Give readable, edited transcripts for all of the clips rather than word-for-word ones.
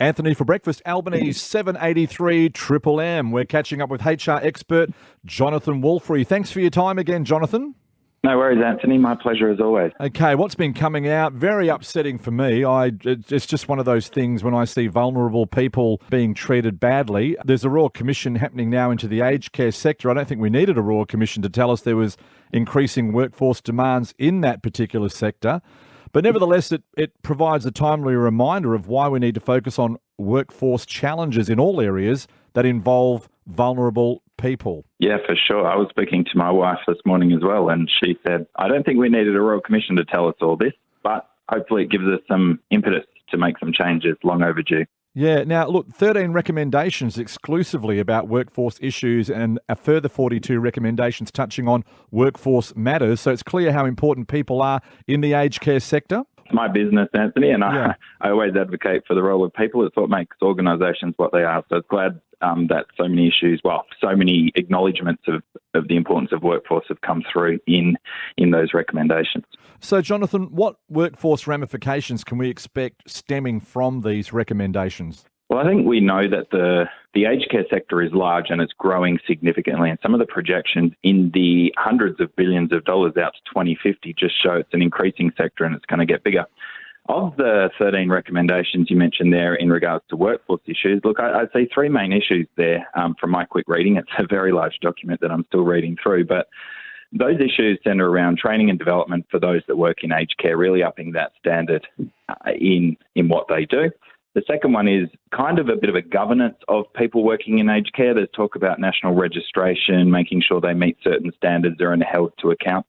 Anthony for breakfast, Albany's 783 Triple M. We're catching up with HR expert Jonathon Woolfrey. Thanks for your time again, Jonathon. No worries, Anthony. My pleasure as always. Okay, what's been coming out? Very upsetting for me. It's just one of those things when I see vulnerable people being treated badly. There's a Royal Commission happening now into the aged care sector. I don't think we needed a Royal Commission to tell us there was increasing workforce demands in that particular sector. But nevertheless, it provides a timely reminder of why we need to focus on workforce challenges in all areas that involve vulnerable people. Yeah, for sure. I was speaking to my wife this morning as well, and she said, I don't think we needed a Royal Commission to tell us all this, but hopefully it gives us some impetus to make some changes long overdue. Yeah. Now, look, 13 recommendations exclusively about workforce issues and a further 42 recommendations touching on workforce matters. So it's clear how important people are in the aged care sector. It's my business, Anthony, and I always advocate for the role of people. It's what makes organisations what they are. So it's glad that so many acknowledgements of the importance of workforce have come through in those recommendations. So, Jonathon, what workforce ramifications can we expect stemming from these recommendations? Well, I think we know that the aged care sector is large and it's growing significantly, and some of the projections in the hundreds of billions of dollars out to 2050 just show it's an increasing sector and it's going to get bigger. Of the 13 recommendations you mentioned there in regards to workforce issues, look, I see three main issues there from my quick reading. It's a very large document that I'm still reading through, but those issues centre around training and development for those that work in aged care, really upping that standard in what they do. The second one is kind of a bit of a governance of people working in aged care. There's talk about national registration, making sure they meet certain standards or are held to account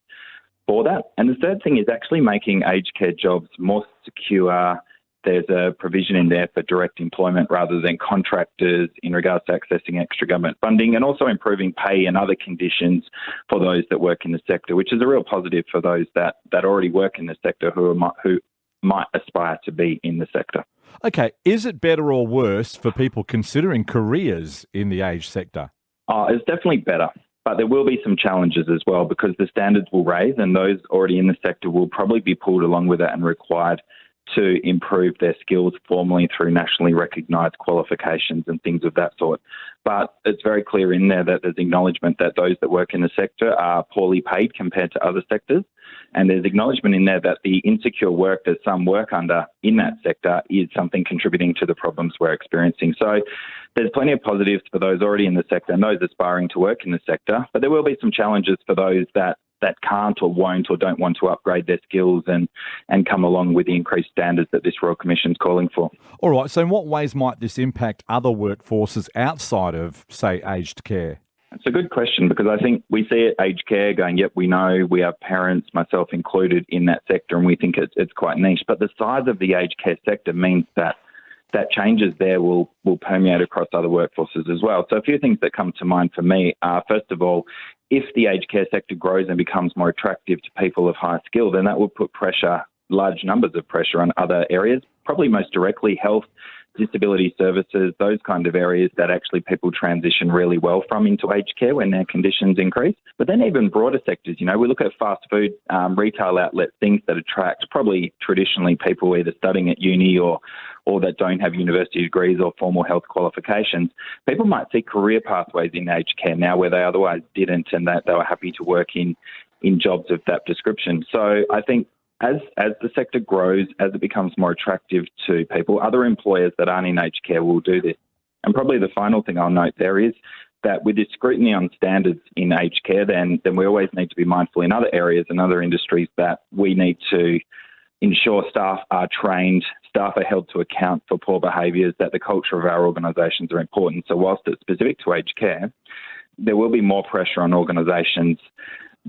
for that. And the third thing is actually making aged care jobs more secure. There's a provision in there for direct employment rather than contractors in regards to accessing extra government funding, and also improving pay and other conditions for those that work in the sector, which is a real positive for those that already work in the sector who might aspire to be in the sector. Okay, is it better or worse for people considering careers in the aged sector? It's definitely better, but there will be some challenges as well because the standards will raise and those already in the sector will probably be pulled along with it and required to improve their skills formally through nationally recognised qualifications and things of that sort. But it's very clear in there that there's acknowledgement that those that work in the sector are poorly paid compared to other sectors. And there's acknowledgement in there that the insecure work that some work under in that sector is something contributing to the problems we're experiencing. So there's plenty of positives for those already in the sector and those aspiring to work in the sector. But there will be some challenges for those that can't or won't or don't want to upgrade their skills and come along with the increased standards that this Royal Commission is calling for. All right, so in what ways might this impact other workforces outside of, say, aged care? It's a good question because I think we see it, aged care going, yep, we know we have parents, myself included, in that sector and we think it's quite niche. But the size of the aged care sector means that changes there will permeate across other workforces as well. So a few things that come to mind for me are, first of all, if the aged care sector grows and becomes more attractive to people of high skill, then that will put pressure, large numbers of pressure on other areas, probably most directly health, disability services, those kind of areas that actually people transition really well from into aged care when their conditions increase. But then even broader sectors, we look at fast food, retail outlets, things that attract probably traditionally people either studying at uni or that don't have university degrees or formal health qualifications. People might see career pathways in aged care now where they otherwise didn't, and that they were happy to work in jobs of that description. So I think as the sector grows, as it becomes more attractive to people, other employers that aren't in aged care will do this. And probably the final thing I'll note there is that with this scrutiny on standards in aged care, then we always need to be mindful in other areas and other industries that we need to ensure staff are trained, staff are held to account for poor behaviours, that the culture of our organisations are important. So whilst it's specific to aged care, there will be more pressure on organisations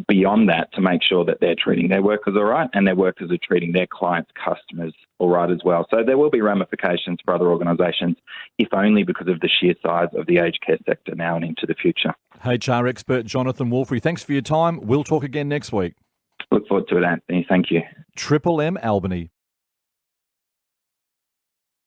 beyond that to make sure that they're treating their workers all right and their workers are treating their clients, customers all right as well. So there will be ramifications for other organisations, if only because of the sheer size of the aged care sector now and into the future. HR expert Jonathon Woolfrey, thanks for your time. We'll talk again next week. Look forward to it, Anthony. Thank you. Triple M Albany.